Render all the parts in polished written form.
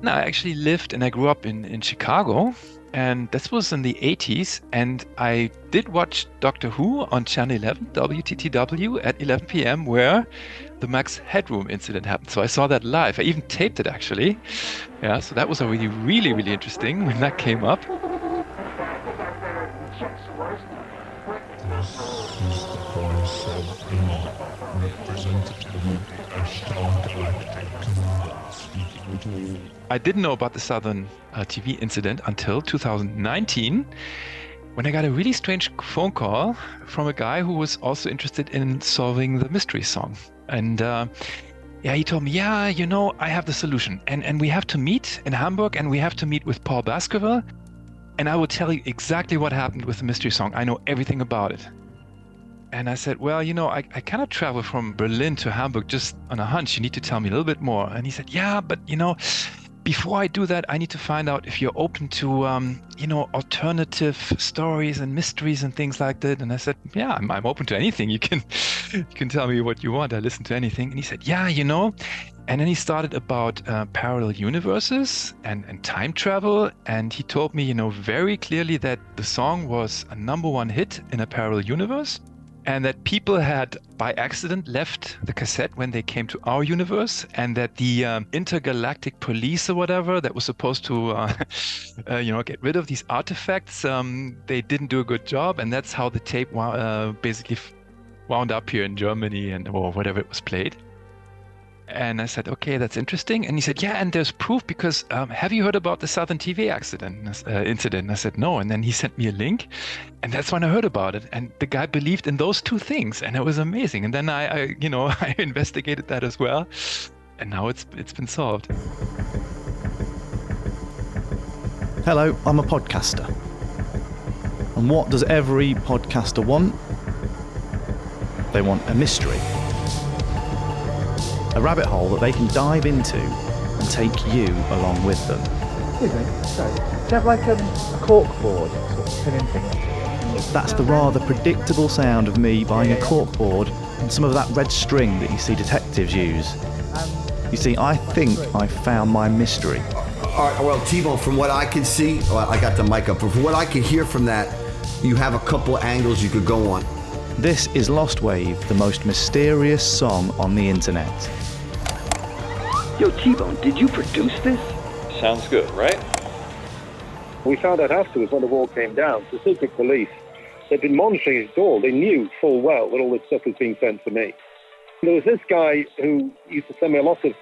No, I actually lived and I grew up in Chicago, and this was in the 80s. And I did watch Doctor Who on Channel 11, WTTW, at 11 p.m., where the Max Headroom incident happened. So I saw that live. I even taped it, actually. Yeah, so that was already really, really interesting when that came up. This is the voice of Emma, representative of the Ashdown Galactic Command, speaking to you. I didn't know about the Southern TV incident until 2019, when I got a really strange phone call from a guy who was also interested in solving the mystery song. And yeah, he told me, yeah, I have the solution. And we have to meet in Hamburg, and we have to meet with Paul Baskerville. And I will tell you exactly what happened with the mystery song. I know everything about it. And I said, well, I cannot travel from Berlin to Hamburg just on a hunch. You need to tell me a little bit more. And he said, yeah, but, before I do that, I need to find out if you're open to, alternative stories and mysteries and things like that. And I said, yeah, I'm open to anything. You can tell me what you want. I listen to anything. And he said, yeah, And then he started about parallel universes and time travel. And he told me, very clearly that the song was a #1 hit in a parallel universe. And that people had, by accident, left the cassette when they came to our universe, and that the intergalactic police or whatever that was supposed to, get rid of these artifacts, they didn't do a good job, and that's how the tape basically wound up here in Germany or whatever it was played. And I said, okay, that's interesting. And he said, yeah, and there's proof because have you heard about the Southern TV incident? And I said, no. And then he sent me a link, and that's when I heard about it. And the guy believed in those two things, and it was amazing. And then I I investigated that as well, and now it's been solved. Hello, I'm a podcaster. And what does every podcaster want? They want a mystery. A rabbit hole that they can dive into and take you along with them. Excuse me, sorry. Do you have like a corkboard sort of pinning thing? That's the rather predictable sound of me buying a corkboard and some of that red string that you see detectives use. You see, I think I found my mystery. All right, well, Tbone, from what I can see, well, I got the mic up, but from what I can hear from that, you have a couple angles you could go on. This is Lost Wave, the most mysterious song on the internet. Yo, Tbone, did you produce this? Sounds good, right? We found out afterwards when the wall came down, the secret police, they'd been monitoring it all. They knew full well that all this stuff was being sent to me. There was this guy who used to send me a lot of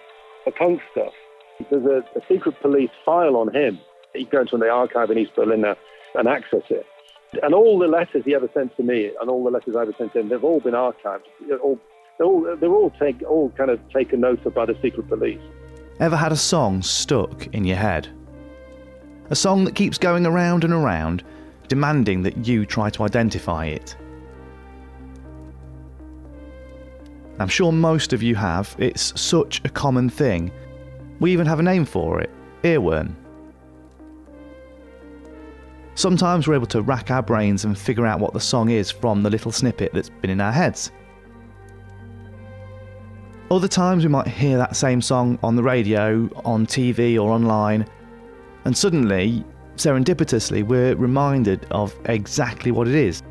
punk stuff. There's a secret police file on him. You go into the archive in East Berlin now and access it. And all the letters he ever sent to me and all the letters I ever sent to him, they've all been archived. They're all kind of taken note of by the secret police. Ever had a song stuck in your head? A song that keeps going around and around, demanding that you try to identify it. I'm sure most of you have. It's such a common thing. We even have a name for it, earworm. Sometimes we're able to rack our brains and figure out what the song is from the little snippet that's been in our heads. Other times we might hear that same song on the radio, on TV or online, and suddenly, serendipitously, we're reminded of exactly what it is.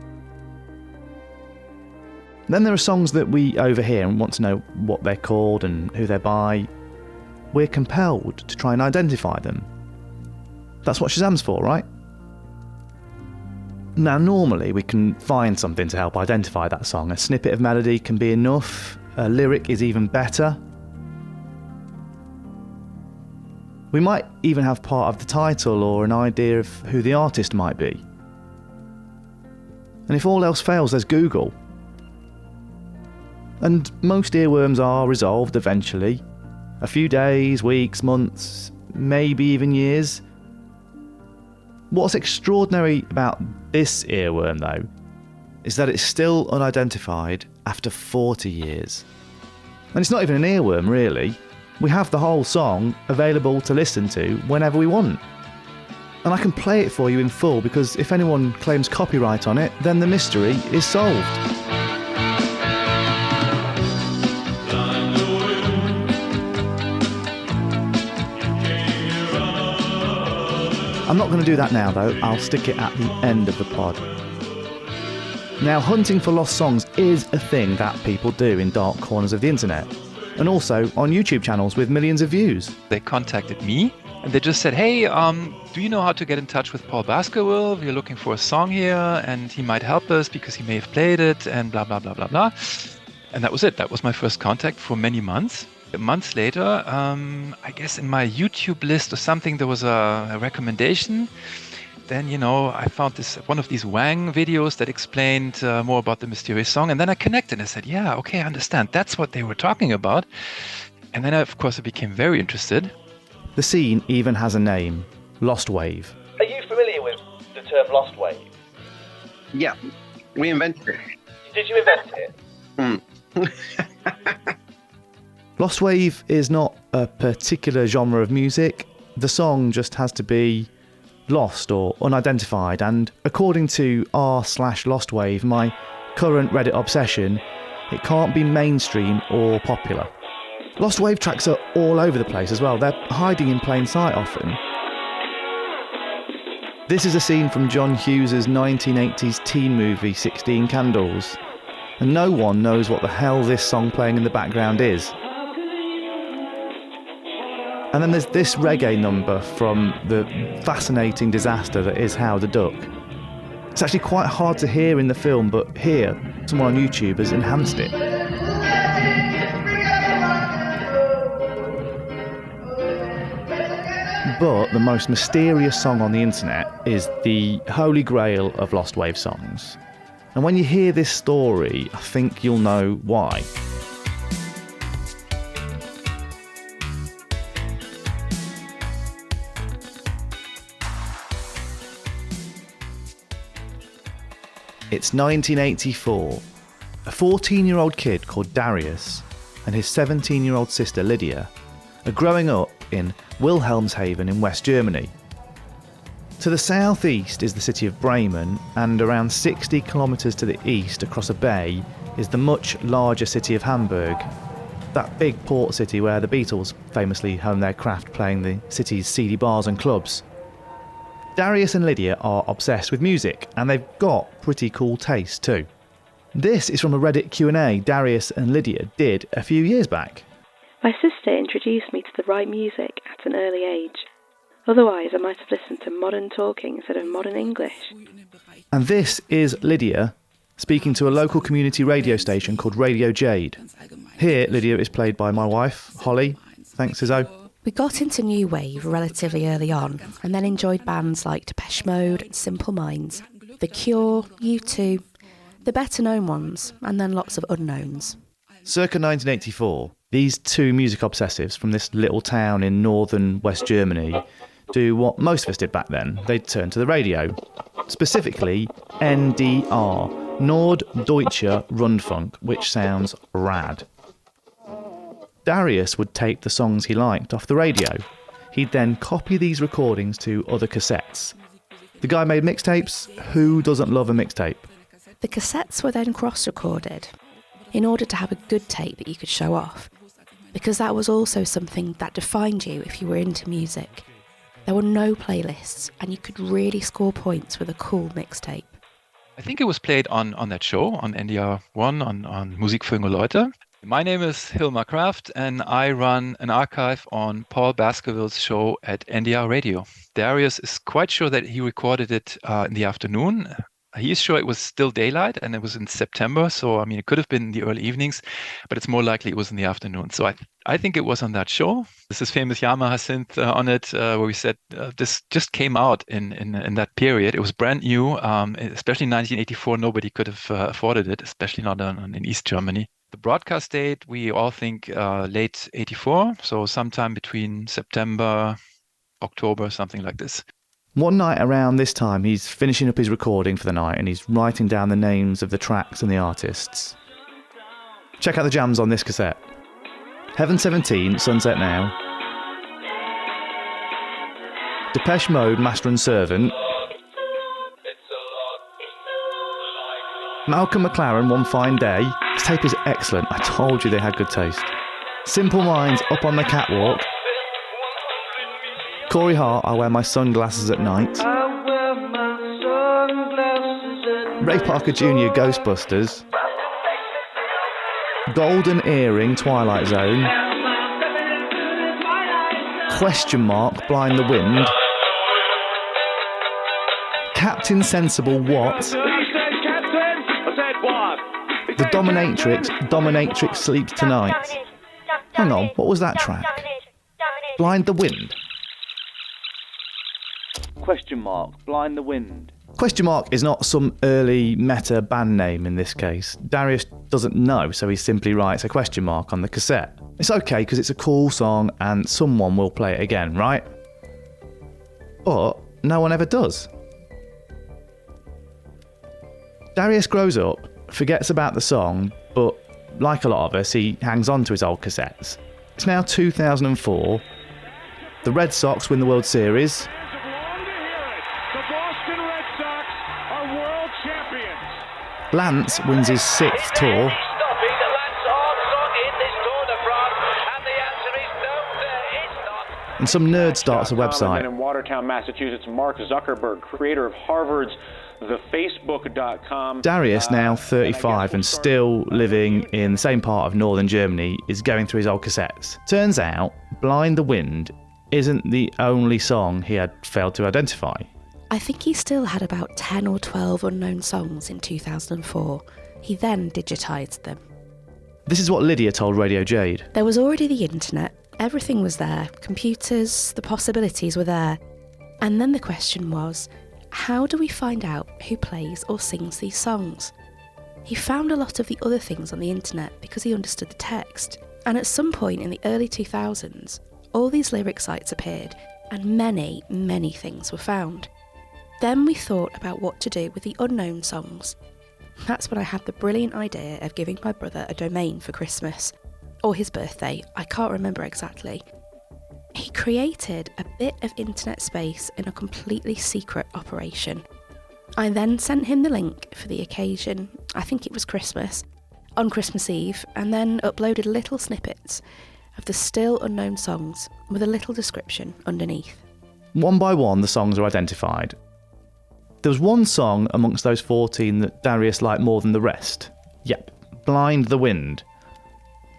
Then there are songs that we overhear and want to know what they're called and who they're by. We're compelled to try and identify them. That's what Shazam's for, right? Now, normally we can find something to help identify that song. A snippet of melody can be enough. A lyric is even better. We might even have part of the title or an idea of who the artist might be. And if all else fails, there's Google. And most earworms are resolved eventually. A few days, weeks, months, maybe even years. What's extraordinary about this earworm, though, is that it's still unidentified after 40 years. And it's not even an earworm, really. We have the whole song available to listen to whenever we want. And I can play it for you in full because if anyone claims copyright on it, then the mystery is solved. I'm not going to do that now though, I'll stick it at the end of the pod. Now, hunting for lost songs is a thing that people do in dark corners of the internet, and also on YouTube channels with millions of views. They contacted me and they just said, hey, do you know how to get in touch with Paul Baskerville? We're looking for a song here and he might help us because he may have played it and blah, blah, blah, blah, blah. And that was it. That was my first contact for many months. Months later, I guess in my YouTube list or something, there was a recommendation. Then, I found one of these Wang videos that explained more about the mysterious song. And then I connected and I said, yeah, okay, I understand. That's what they were talking about. And then, of course, I became very interested. The scene even has a name, Lost Wave. Are you familiar with the term Lost Wave? Yeah, we invented it. Did you invent it? Lost Wave is not a particular genre of music. The song just has to be lost or unidentified, and according to r/lostwave, my current Reddit obsession, it can't be mainstream or popular. Lost Wave tracks are all over the place as well. They're hiding in plain sight often. This is a scene from John Hughes' 1980s teen movie 16 Candles, and no one knows what the hell this song playing in the background is. And then there's this reggae number from the fascinating disaster that is How the Duck. It's actually quite hard to hear in the film, but here, someone on YouTube has enhanced it. But the most mysterious song on the internet is the holy grail of Lost Wave songs. And when you hear this story, I think you'll know why. It's 1984. A 14-year-old kid called Darius and his 17-year-old sister Lydia are growing up in Wilhelmshaven in West Germany. To the southeast is the city of Bremen, and around 60 kilometres to the east across a bay is the much larger city of Hamburg, that big port city where the Beatles famously honed their craft playing the city's seedy bars and clubs. Darius and Lydia are obsessed with music, and they've got pretty cool taste too. This is from a Reddit Q&A Darius and Lydia did a few years back. My sister introduced me to the right music at an early age. Otherwise, I might have listened to modern talking instead of modern English. And this is Lydia speaking to a local community radio station called Radio Jade. Here, Lydia is played by my wife, Holly. Thanks, Izzo. We got into New Wave relatively early on, and then enjoyed bands like Depeche Mode and Simple Minds, The Cure, U2, the better known ones, and then lots of unknowns. Circa 1984, these two music obsessives from this little town in northern West Germany do what most of us did back then. They'd turn to the radio. Specifically, NDR, Norddeutscher Rundfunk, which sounds rad. Darius would tape the songs he liked off the radio. He'd then copy these recordings to other cassettes. The guy made mixtapes. Who doesn't love a mixtape? The cassettes were then cross-recorded in order to have a good tape that you could show off, because that was also something that defined you if you were into music. There were no playlists, and you could really score points with a cool mixtape. I think it was played on that show, on NDR1, on Musik für junge Leute. My name is Hilmar Kraft, and I run an archive on Paul Baskerville's show at NDR Radio. Darius is quite sure that he recorded it in the afternoon. He is sure it was still daylight, and it was in September, so I mean it could have been in the early evenings, but it's more likely it was in the afternoon. So I think it was on that show. This is famous Yamaha synth on it, where we said this just came out in that period. It was brand new, especially in 1984. Nobody could have afforded it, especially not in East Germany. The broadcast date, we all think late 84, so sometime between September, October, something like this. One night around this time, he's finishing up his recording for the night and he's writing down the names of the tracks and the artists. Check out the jams on this cassette. Heaven 17, Sunset Now. Depeche Mode, Master and Servant. Malcolm McLaren, One Fine Day. This tape is excellent. I told you they had good taste. Simple Minds, Up on the Catwalk. Corey Hart, I Wear My Sunglasses at Night. Ray Parker Jr., Ghostbusters. Golden Earring, Twilight Zone. Question Mark, Blind the Wind. Captain Sensible, What? The Dominatrix Sleeps Tonight. Hang on, what was that track? Blind the Wind. Question Mark, Blind the Wind. Question Mark is not some early meta band name in this case. Darius doesn't know, so he simply writes a question mark on the cassette. It's okay because it's a cool song and someone will play it again, right? But no one ever does. Darius grows up, forgets about the song, but like a lot of us, he hangs on to his old cassettes. It's now 2004. The Red Sox win the World Series. Lance wins his 6th tour. And some nerd starts a website. In Watertown, Massachusetts, Mark Zuckerberg, creator of Harvard's thefacebook.com. Darius, now 35 and still living in the same part of northern Germany, is going through his old cassettes. Turns out, Blind the Wind isn't the only song he had failed to identify. I think he still had about 10 or 12 unknown songs in 2004. He then digitized them. This is what Lydia told Radio Jade. There was already the internet, everything was there, computers, the possibilities were there. And then the question was, how do we find out who plays or sings these songs? He found a lot of the other things on the internet because he understood the text. And at some point in the early 2000s, all these lyric sites appeared and many, many things were found. Then we thought about what to do with the unknown songs. That's when I had the brilliant idea of giving my brother a domain for Christmas. Or his birthday, I can't remember exactly. He created a bit of internet space in a completely secret operation. I then sent him the link for the occasion, I think it was Christmas, on Christmas Eve, and then uploaded little snippets of the still unknown songs with a little description underneath. One by one, the songs are identified. There was one song amongst those 14 that Darius liked more than the rest. Yep, Blind the Wind.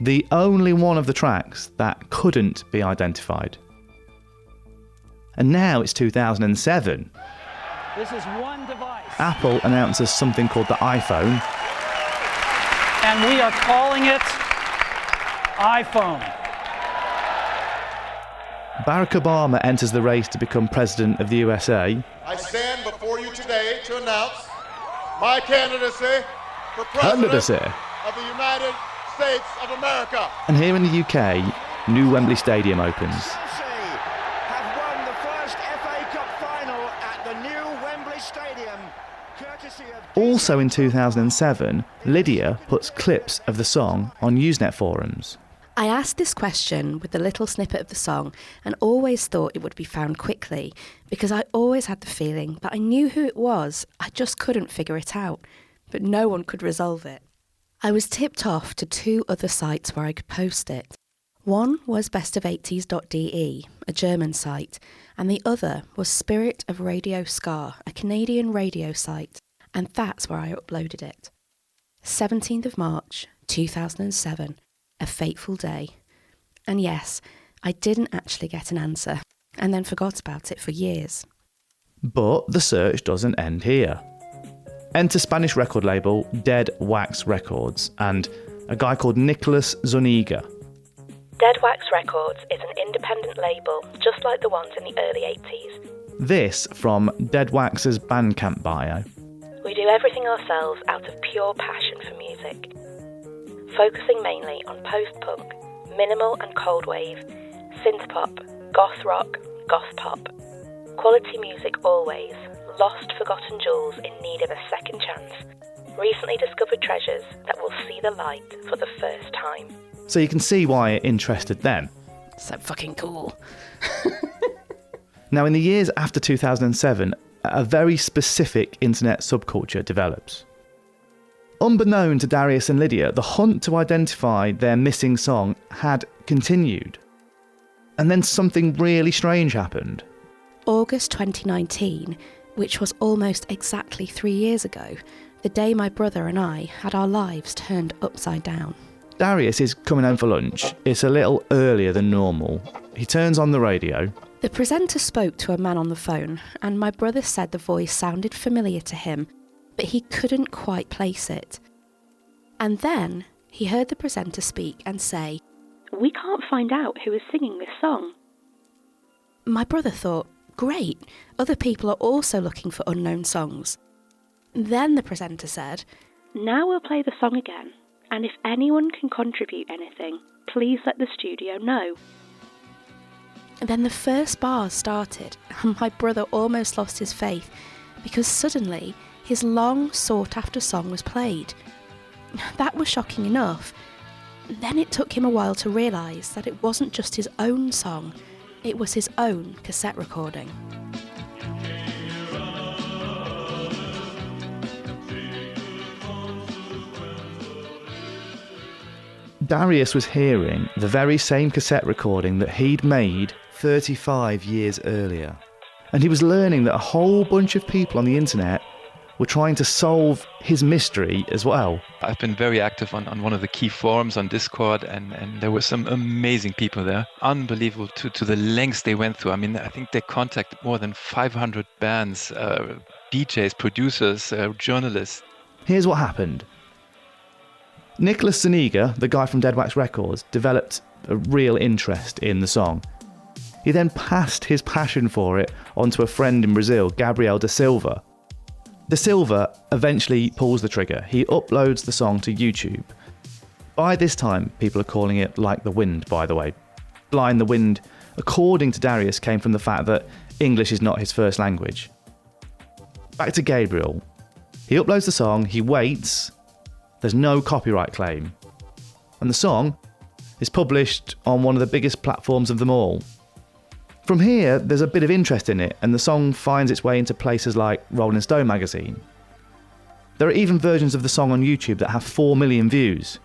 The only one of the tracks that couldn't be identified. And now it's 2007. This is one device. Apple announces something called the iPhone. And we are calling it iPhone. Barack Obama enters the race to become president of the USA. I stand before you today to announce my candidacy for president of the United States of America. And here in the UK, new Wembley Stadium opens. Have won the first FA Cup final at the new Wembley Stadium, courtesy of... Also in 2007, Lydia puts clips of the song on Usenet forums. I asked this question with the little snippet of the song and always thought it would be found quickly because I always had the feeling that I knew who it was, I just couldn't figure it out, but no one could resolve it. I was tipped off to 2 other sites where I could post it. One was bestof80s.de, a German site, and the other was Spirit of Radio Ska, a Canadian radio site, and that's where I uploaded it. 17th of March, 2007. A fateful day. And yes, I didn't actually get an answer, and then forgot about it for years. But the search doesn't end here. Enter Spanish record label Dead Wax Records and a guy called Nicholas Zuniga. Dead Wax Records is an independent label, just like the ones in the early 80s. This from Dead Wax's Bandcamp bio. We do everything ourselves out of pure passion for music. Focusing mainly on post-punk, minimal and cold wave, synth-pop, goth rock, goth pop. Quality music always, lost forgotten jewels in need of a second chance. Recently discovered treasures that will see the light for the first time. So you can see why it interested them. So fucking cool. Now in the years after 2007, a very specific internet subculture develops. Unbeknown to Darius and Lydia, the hunt to identify their missing song had continued. And then something really strange happened. August 2019, which was almost exactly 3 years ago, the day my brother and I had our lives turned upside down. Darius is coming home for lunch. It's a little earlier than normal. He turns on the radio. The presenter spoke to a man on the phone, and my brother said the voice sounded familiar to him, but he couldn't quite place it. And then he heard the presenter speak and say, "We can't find out who is singing this song." My brother thought, great, other people are also looking for unknown songs. Then the presenter said, "Now we'll play the song again, and if anyone can contribute anything, please let the studio know." And then the first bars started, and my brother almost lost his faith, because suddenly his long sought-after song was played. That was shocking enough. Then it took him a while to realise that it wasn't just his own song, it was his own cassette recording. Darius was hearing the very same cassette recording that he'd made 35 years earlier. And he was learning that a whole bunch of people on the internet were trying to solve his mystery as well. I've been very active on one of the key forums on Discord, and there were some amazing people there. Unbelievable to the lengths they went through. I mean, I think they contacted more than 500 bands, DJs, producers, journalists. Here's what happened. Nicholas Zuniga, the guy from Dead Wax Records, developed a real interest in the song. He then passed his passion for it onto a friend in Brazil, Gabriel da Silva. Da Silva eventually pulls the trigger. He uploads the song to YouTube. By this time, people are calling it Like the Wind, by the way. Blind the Wind, according to Darius, came from the fact that English is not his first language. Back to Gabriel. He uploads the song, he waits, there's no copyright claim. And the song is published on one of the biggest platforms of them all. From here, there's a bit of interest in it, and the song finds its way into places like Rolling Stone magazine. There are even versions of the song on YouTube that have 4 million views.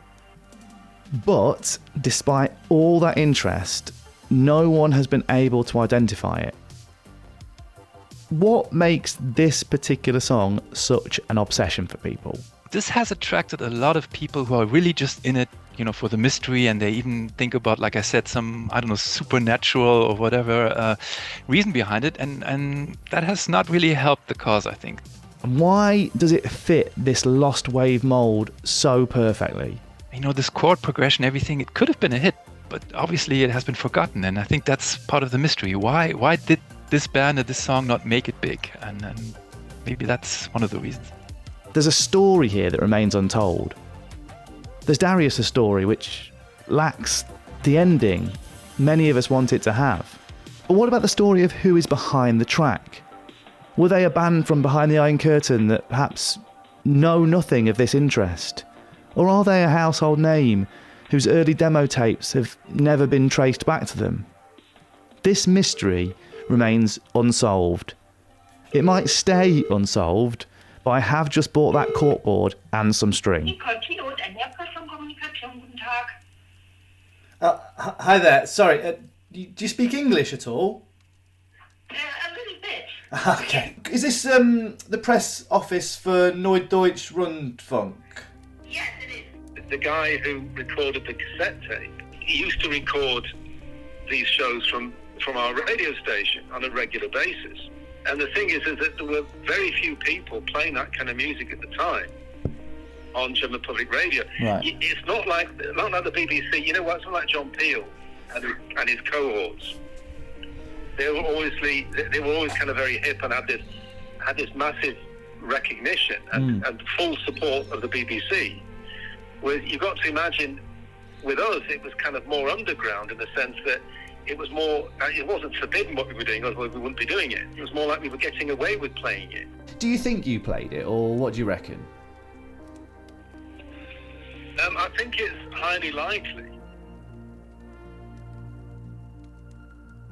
But, despite all that interest, no one has been able to identify it. What makes this particular song such an obsession for people? This has attracted a lot of people who are really just in it, for the mystery, and they even think about, like I said, some, supernatural or whatever reason behind it, and that has not really helped the cause, I think. Why does it fit this lost wave mold so perfectly? This chord progression, everything, it could have been a hit, but obviously it has been forgotten, and I think that's part of the mystery. Why did this band or this song not make it big? And maybe that's one of the reasons. There's a story here that remains untold. There's Darius' story, which lacks the ending many of us want it to have. But what about the story of who is behind the track? Were they a band from behind the Iron Curtain that perhaps know nothing of this interest? Or are they a household name whose early demo tapes have never been traced back to them? This mystery remains unsolved. It might stay unsolved, but I have just bought that corkboard and some string. Hi there. Sorry, do you speak English at all? A little bit. Okay. Is this the press office for Neue Deutsch Rundfunk? Yes, it is. The guy who recorded the cassette tape, he used to record these shows from our radio station on a regular basis. And the thing is that there were very few people playing that kind of music at the time on German public radio. Right. It's not like the BBC. You know what? It's not like John Peel and his cohorts. They were always kind of very hip and had this massive recognition and full support of the BBC. Whereas you've got to imagine, with us, it was kind of more underground in the sense that it wasn't forbidden what we were doing, otherwise we wouldn't be doing it. It was more like we were getting away with playing it. Do you think you played it, or what do you reckon? I think it's highly likely.